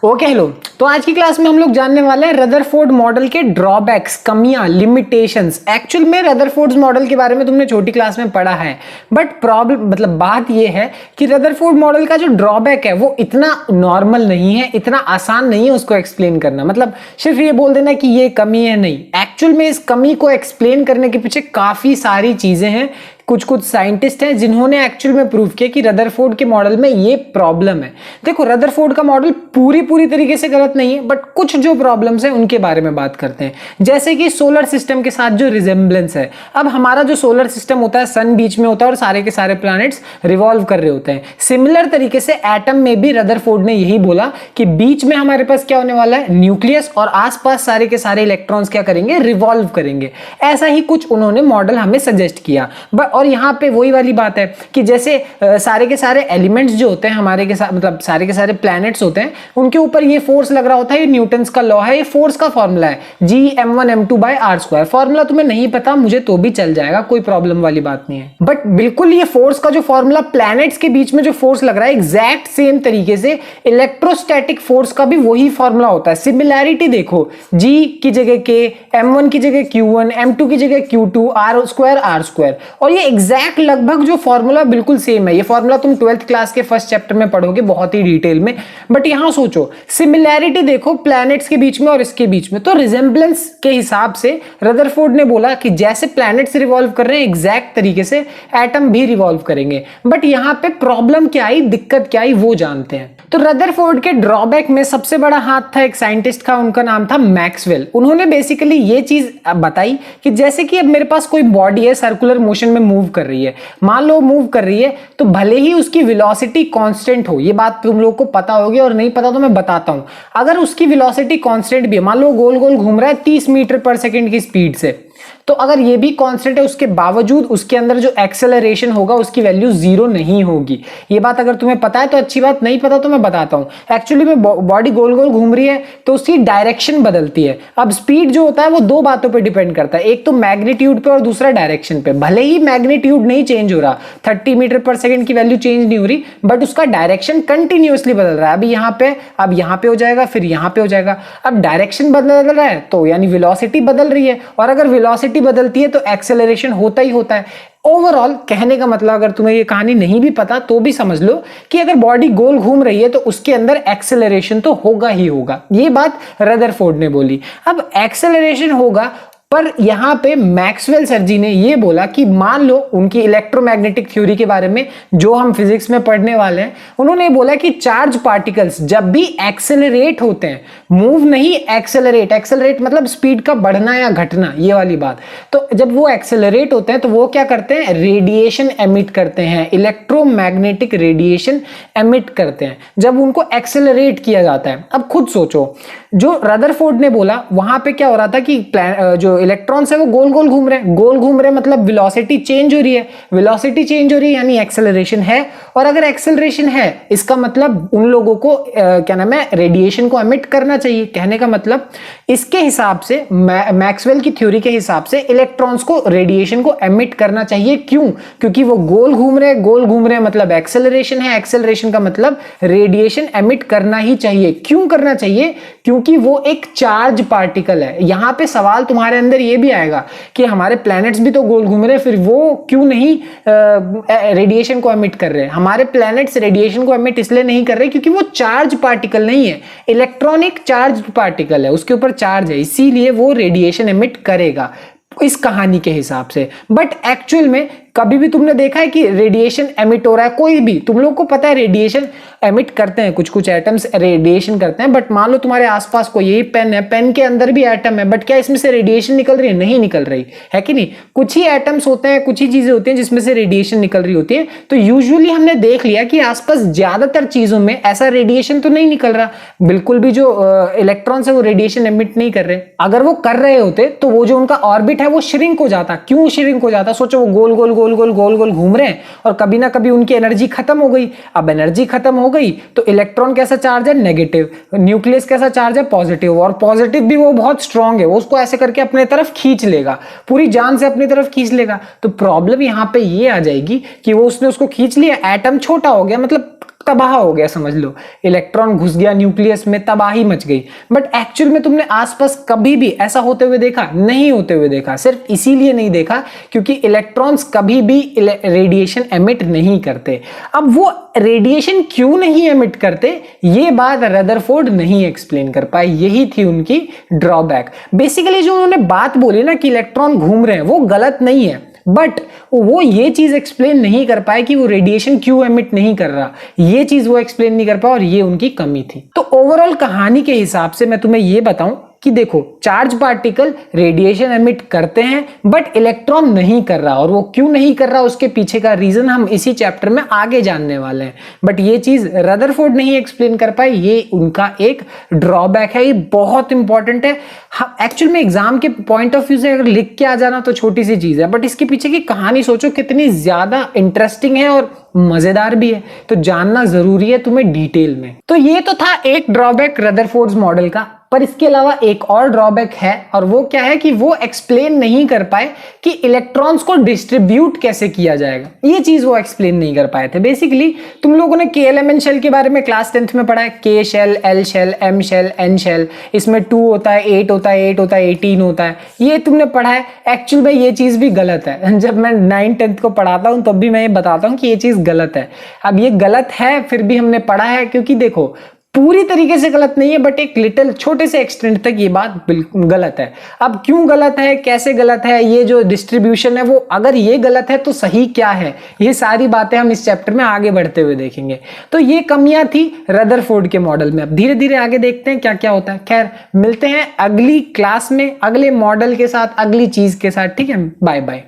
Okay hello. तो आज की क्लास में हम लोग जानने वाले हैं रदरफोर्ड मॉडल के ड्रॉबैक्स, कमियां, लिमिटेशंस। एक्चुअल में रदरफोर्ड मॉडल के बारे में तुमने छोटी क्लास में पढ़ा है, बट प्रॉब्लम मतलब बात ये है कि रदरफोर्ड मॉडल का जो ड्रॉबैक है वो इतना नॉर्मल नहीं है, इतना आसान नहीं है उसको एक्सप्लेन करना। मतलब सिर्फ ये बोल देना कि ये कमी है, नहीं। एक्चुअल में इस कमी को एक्सप्लेन करने के पीछे काफी सारी चीजें हैं। कुछ साइंटिस्ट हैं जिन्होंने एक्चुअल में प्रूव किया कि रदरफोर्ड के मॉडल में ये प्रॉब्लम है। देखो, रदरफोर्ड का मॉडल पूरी तरीके से गलत नहीं है, बट कुछ जो प्रॉब्लम्स हैं उनके बारे में बात करते हैं। जैसे कि सोलर सिस्टम के साथ जो रिजेंबलेंस है। अब हमारा जो सोलर सिस्टम होता है, सन बीच में होता है और सारे के सारे प्लैनेट्स रिवॉल्व कर रहे होते हैं। सिमिलर तरीके से एटम में भी रदरफोर्ड ने यही बोला कि बीच में हमारे पास क्या होने वाला है, न्यूक्लियस, और आसपास सारे के सारे इलेक्ट्रॉन्स क्या करेंगे, रिवॉल्व करेंगे। ऐसा ही कुछ उन्होंने मॉडल हमें सजेस्ट किया। और यहाँ पे वही वाली बात है कि जैसे सारे के सारे एलिमेंट्स जो होते हैं हमारे के साथ, मतलब सारे के सारे प्लैनेट्स होते हैं, उनके ऊपर ये फोर्स लग रहा होता है। ये न्यूटन्स का लॉ है, ये फोर्स का फॉर्मूला है Gm1m2/r²। फॉर्मूला तुम्हें नहीं पता मुझे तो भी चल जाएगा, कोई प्रॉब्लम वाली बात नहीं है। बट बिल्कुल ये फोर्स का जो फॉर्मूला, प्लैनेट्स के बीच में जो फोर्स लग रहा है, एग्जैक्ट सेम तरीके से इलेक्ट्रोस्टैटिक फोर्स का भी वही फॉर्मूला होता है। सिमिलैरिटी देखो, G की जगह K, M1 की जगह Q1, M2 की जगह Q2, R² और ये एग्जैक्ट लगभग जो फॉर्मूला बिल्कुल सेम है। ये फॉर्मूला तुम 12th क्लास के फर्स्ट चैप्टर में पढ़ोगे बहुत ही डिटेल में। बट यहां सोचो, सिमिलैरिटी देखो प्लैनेट्स के बीच में और इसके बीच में, तो रिजेंबलेंस के हिसाब से रदरफोर्ड ने बोला कि जैसे प्लैनेट्स रिवॉल्व कर रहे हैं एग्जैक्ट तरीके से एटम भी रिवॉल्व करेंगे। बट यहां पे प्रॉब्लम क्या आई, दिक्कत क्या आई, वो जानते हैं। तो रदरफोर्ड के ड्रॉबैक में सबसे बड़ा हाथ था एक साइंटिस्ट का, उनका नाम था मैक्सवेल। उन्होंने बेसिकली ये चीज बताई कि जैसे कि अब मेरे पास कोई बॉडी है, सर्कुलर मोशन में मूव कर रही है, मान लो मूव कर रही है, तो भले ही उसकी वेलोसिटी कांस्टेंट हो, ये बात तुम लोग को पता होगी, और नहीं पता तो मैं बताता हूं। अगर उसकी वेलोसिटी कांस्टेंट भी है, मान लो गोल गोल घूम रहा है 30 मीटर पर सेकंड की स्पीड से, तो अगर ये भी कांस्टेंट है, उसके बावजूद उसके अंदर जो एक्सेलरेशन होगा उसकी वैल्यू 0 नहीं होगी। ये बात अगर तुम्हें पता है तो अच्छी बात, नहीं पता तो मैं बताता हूं। एक्चुअली में बॉडी गोल गोल घूम रही है तो उसकी डायरेक्शन बदलती है। अब स्पीड जो होता है वो दो बातों पे डिपेंड करता है, एक तो मैग्नीट्यूड पे और दूसरा डायरेक्शन पे। भले ही मैग्नीट्यूड नहीं चेंज हो रहा, 30 मीटर पर सेकंड की वैल्यू चेंज नहीं हो रही, बट उसका डायरेक्शन कंटिन्यूअसली बदल रहा है। अभी यहाँ पे, अब यहाँ पे हो जाएगा, फिर यहाँ पे हो जाएगा। अब डायरेक्शन बदल रहा है तो यानी वेलोसिटी बदल रही है, और अगर वेलोसिटी बदलती है तो एक्सेलरेशन होता ही होता है। ओवरऑल कहने का मतलब, अगर तुम्हें ये कहानी नहीं भी पता तो भी समझ लो कि अगर बॉडी गोल घूम रही है तो उसके अंदर एक्सेलरेशन तो होगा ही होगा। ये बात रदरफोर्ड ने बोली। अब एक्सेलरेशन होगा, पर यहां पे मैक्सवेल सर जी ने ये बोला कि मान लो उनकी इलेक्ट्रोमैग्नेटिक थ्योरी के बारे में जो हम फिजिक्स में पढ़ने वाले हैं, उन्होंने बोला कि चार्ज पार्टिकल्स जब भी एक्सेलरेट होते हैं, मूव नहीं, एक्सेलरेट मतलब स्पीड का बढ़ना या घटना, ये वाली बात। तो जब वो एक्सेलरेट होते हैं तो वो क्या करते हैं, रेडिएशन एमिट करते हैं, इलेक्ट्रोमैग्नेटिक रेडिएशन एमिट करते हैं जब उनको एक्सेलरेट किया जाता है। अब खुद सोचो, जो रदरफोर्ड ने बोला वहां पे क्या हो रहा था कि जो इलेक्ट्रॉन्स है वो गोल गोल घूम रहे हैं। गोल घूम रहे मतलब वेलोसिटी चेंज हो रही है, वेलोसिटी चेंज हो रही है यानी एक्सेलरेशन है, और अगर एक्सेलरेशन है इसका मतलब उन लोगों को क्या नाम है, रेडिएशन को एमिट करना चाहिए। कहने का मतलब इसके हिसाब से, मैक्सवेल की थ्योरी के हिसाब से इलेक्ट्रॉन्स को, रेडिएशन को एमिट करना चाहिए। क्यों? क्योंकि वो गोल घूम रहे हैं मतलब एक्सेलरेशन है, एक्सेलरेशन का मतलब रेडिएशन एमिट करना ही चाहिए। क्यों करना चाहिए? क्योंकि वो एक चार्ज पार्टिकल है। यहां पे सवाल तुम्हारे अंदर ये भी आएगा कि हमारे प्लैनेट्स भी तो गोल घूम रहे हैं, फिर वो क्यों नहीं रेडिएशन को एमिट कर रहे हैं? हमारे प्लैनेट्स रेडिएशन को एमिट इसलिए नहीं कर रहे क्योंकि वो चार्ज पार्टिकल नहीं है, इलेक्ट्रॉनिक चार्ज पार्टिकल है, उसके ऊपर चार्ज है, इसीलिए वो रेडिएशन एमिट करेगा इस कहानी के हिसाब से। बट एक्चुअल में कभी भी तुमने देखा है कि रेडिएशन एमिट हो रहा है? कोई भी, तुम लोग को पता है रेडिएशन एमिट करते हैं, कुछ कुछ एटम्स रेडिएशन करते हैं। बट मान लो तुम्हारे आसपास कोई यही पेन है, पेन के अंदर भी एटम है, बट क्या इसमें से रेडिएशन निकल रही है? नहीं निकल रही है कि नहीं? कुछ ही एटम्स होते हैं, कुछ ही चीजें होती हैं जिसमें से रेडिएशन निकल रही होती है। तो यूजुअली हमने देख लिया कि आसपास ज्यादातर चीजों में ऐसा रेडिएशन तो नहीं निकल रहा, बिल्कुल भी जो इलेक्ट्रॉन्स है वो रेडिएशन एमिट नहीं कर रहे। अगर वो कर रहे होते तो वो जो उनका ऑर्बिट है वो श्रिंक हो जाता। क्यों श्रिंक हो जाता? सोचो, वो गोल गोल गोल गोल गोल गोल घूम रहे हैं और कभी ना कभी उनकी एनर्जी खत्म हो गई। अब एनर्जी खत्म हो गई तो इलेक्ट्रॉन कैसा चार्ज है? नेगेटिव। न्यूक्लियस कैसा चार्ज है? पॉजिटिव। और पॉजिटिव भी वो बहुत स्ट्रांग है, वो उसको ऐसे करके अपने तरफ खींच लेगा, पूरी जान से अपनी तरफ खींच लेगा। तो प्रॉब्लम यहां पे ये आ जाएगी कि वो उसने उसको खींच लिया, एटम छोटा हो गया, मतलब तबाह हो गया, समझ लो इलेक्ट्रॉन घुस गया न्यूक्लियस में, तबाही मच गई। बट एक्चुअल में तुमने आसपास कभी भी ऐसा होते हुए देखा? नहीं होते हुए देखा। सिर्फ इसीलिए नहीं देखा क्योंकि इलेक्ट्रॉन्स कभी भी रेडिएशन एमिट नहीं करते। अब वो रेडिएशन क्यों नहीं एमिट करते, ये बात रदरफोर्ड नहीं एक्सप्लेन कर पाए। यही थी उनकी ड्रॉबैक। बेसिकली जो उन्होंने बात बोली ना कि इलेक्ट्रॉन घूम रहे हैं, वो गलत नहीं है, बट वो ये चीज एक्सप्लेन नहीं कर पाए कि वो रेडिएशन क्यों एमिट नहीं कर रहा। ये चीज वो एक्सप्लेन नहीं कर पाए और ये उनकी कमी थी। तो ओवरऑल कहानी के हिसाब से मैं तुम्हें ये बताऊं कि देखो, चार्ज पार्टिकल रेडिएशन एमिट करते हैं बट इलेक्ट्रॉन नहीं कर रहा, और वो क्यों नहीं कर रहा उसके पीछे का रीजन हम इसी चैप्टर में आगे जानने वाले हैं। बट ये चीज रदरफोर्ड नहीं एक्सप्लेन कर पाए, ये उनका एक ड्रॉबैक है। ये बहुत इंपॉर्टेंट है। एक्चुअल में एग्जाम के पॉइंट ऑफ व्यू से अगर लिख के आ जाना तो छोटी सी चीज है, बट इसके पीछे की कहानी सोचो कितनी ज्यादा इंटरेस्टिंग है और मजेदार भी है, तो जानना जरूरी है तुम्हें डिटेल में। तो ये तो था एक ड्रॉबैक रदरफोर्ड्स मॉडल का, पर इसके अलावा एक और ड्रॉबैक है, और वो क्या है कि वो एक्सप्लेन नहीं कर पाए कि इलेक्ट्रॉन्स को डिस्ट्रीब्यूट कैसे किया जाएगा। ये चीज वो एक्सप्लेन नहीं कर पाए थे। बेसिकली तुम लोगों ने KLMN शेल के बारे में क्लास 10th में पढ़ा है, K shell, L shell, M shell, N shell, इसमें 2 होता है, 8 होता है, 8 होता है, 18 होता है, ये तुमने पढ़ा है। एक्चुअल में ये चीज भी गलत है। जब मैं 9th-10th को पढ़ाता हूं तब भी मैं ये बताता हूं कि ये चीज गलत है। अब ये गलत है फिर भी हमने पढ़ा है, क्योंकि देखो पूरी तरीके से गलत नहीं है, बट एक लिटिल छोटे से एक्सटेंट तक ये बात बिल्कुल गलत है। अब क्यों गलत है, कैसे गलत है, ये जो डिस्ट्रीब्यूशन है वो अगर ये गलत है तो सही क्या है, ये सारी बातें हम इस चैप्टर में आगे बढ़ते हुए देखेंगे। तो ये कमियां थी रदरफोर्ड के मॉडल में। अब धीरे धीरे आगे देखते हैं क्या क्या होता है। खैर, मिलते हैं अगली क्लास में अगले मॉडल के साथ, अगली चीज के साथ। ठीक है, बाय बाय।